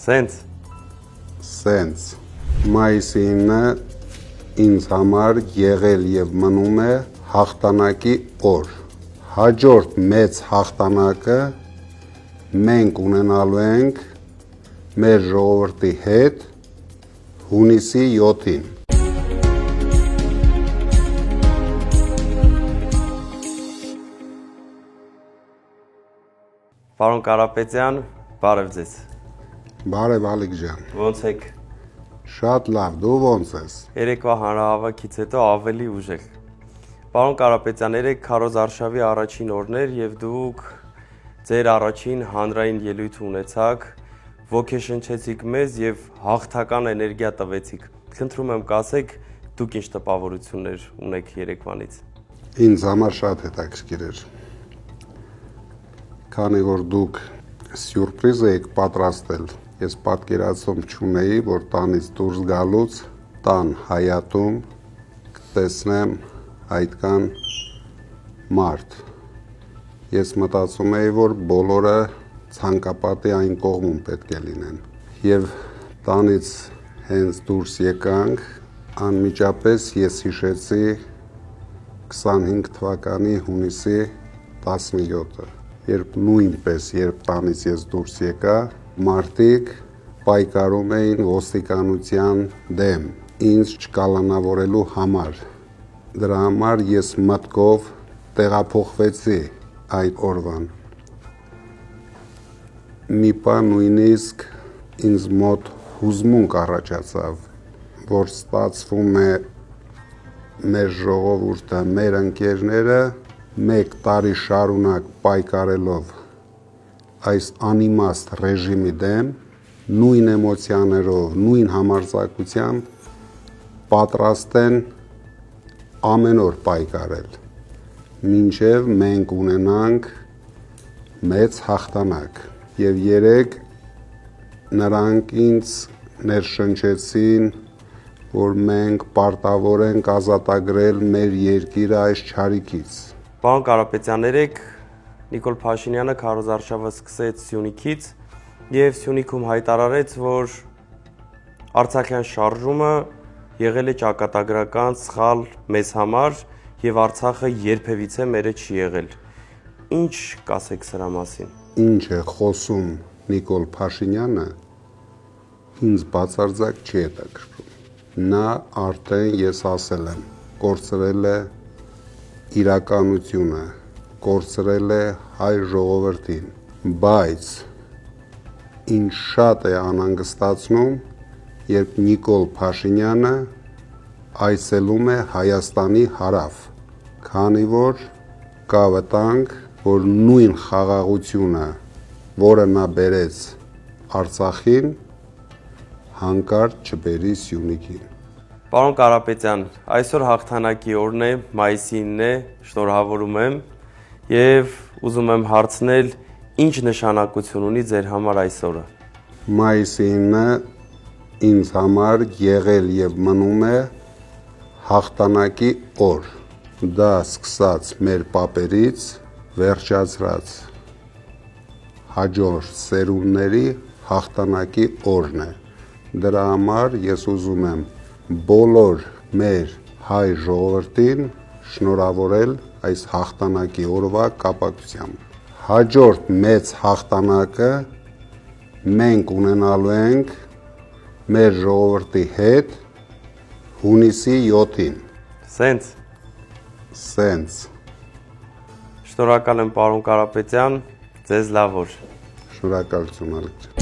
Սենց։ Մայիսի 9-ը ինձ համար եղել եւ մնում է հաղթանակի օր։ Հաջորդ մեծ հաղթանակը մենք ունենալու ենք մեր ժողովրդի հետ հունիսի 7-ին։ Պարոն Կարապետյան, բարև ձեզ։ Բարև Ալիկ ջան։ Ոնց եք։ Շատ լավ, դու ոնց ես։ Երեկվա հանրահավաքից հետո ավելի ուժեղ։ Պարոն Կարապետյան, երեք քարոզարշավի առաջին օրն էր եւ դուք ձեր առաջին հանրային ելույթը ունեցաք, ոգեշնչեցիք մեզ եւ հաղթական էներգիա տվեցիք։ Խնդրում եմ կասեք, դուք ինչ տպավորություններ ունեք երեկվանից։ Ինձ համար շատ հետաքրքիր էր։ Քանի որ դուք սյուրպրիզ եք պատրաստել, ես պատկերացում չունեի, որ տանից դուրս գալուց տան հայատում կտեսնեմ այդքան մարդ։ Ես մտածում էի, որ բոլորը ցանկապատի այն կողմում պետք է լինեն։ Եվ տանից հենց դուրս եկանք, անմիջապես ես հիշեցի 25 թվականի հունիսի 17-ը, երբ տանից ես դուրս եկա, մարդիկ պայքարում էին ոստիկանության դեմ, ինձ չկալանավորելու համար։ Դրա համար ես մտքով տեղափոխվեցի այդ օրվան։ Մի պահ նույնիսկ ինձ մոտ հուզմունք առաջացավ, որ ստացվում է մեր ժողովուրդը, մեր ընկերները 1 տարի շարունակ պայքարելով այս անիմաստ ռեժիմի դեմ, նույն էմոցիաներով, նույն համարձակությամբ պատրաստ են ամեն օր պայքարել, մինչև մենք ունենանք մեծ հաղթանակ։ Եվ երեք նրանք ինձ ներշնչեցին, որ մենք պարտավոր ենք ազատագրել մեր երկիրը այս չարիքից։ Պարոն Կարապետյան, երեք Նիկոլ Փաշինյանը քարոզարշավը սկսեց Սյունիքից եւ Սյունիքում հայտարարեց, որ Արցախյան շարժումը եղել է ճակատագրական սխալ մեզ համար եւ Արցախը երբևիցե մերը չի եղել։ Ինչ կասեք սրա մասին։ Ինչ է խոսում Նիկոլ Փաշինյանը, ինձ բացարձակ չի հետաքրքրում։ Նա արդեն, ես ասել եմ, կորցրել է իրականությունը, կորցրել է հայ ժողովրդին, բայց ինչ շատ է անհանգստացնում, երբ Նիկոլ Փաշինյանը այցելում է Հայաստանի հարավ, քանի որ կա վտանգ, որ նույն խաղաղությունը, որը նա բերեց Արցախին, հանկարծ չբերի Սյունիքին։ Պարոն Կարապետյան, այսօր հաղթանակի օրն է, մայիսի 9-ն է, շնորհավորում եմ եւ ուզում եմ հարցնել, ինչ նշանակություն ունի ձեր համար այս օրը։ Մայիսի 9-ը ինձ համար եղել եւ մնում է հաղթանակի օր։ Դա սկսած մեր պապերից, վերջացրած հաջորդ սերունդների հաղթանակի օրն է։ Դրա համար ես ուզում եմ բոլոր մեր հայ ժողովրդին շնորհավորել այս հաղթանակի օրվա կապակցությամբ։ Հաջորդ մեծ հաղթանակը մենք ունենալու ենք մեր ժողովրդի հետ հունիսի 7-ին։ Սենց։ Շնորհակալ եմ պարոն Կարապետյան, ձեզ լավ օր։ Շնորհակալություն Ալիկ ջան։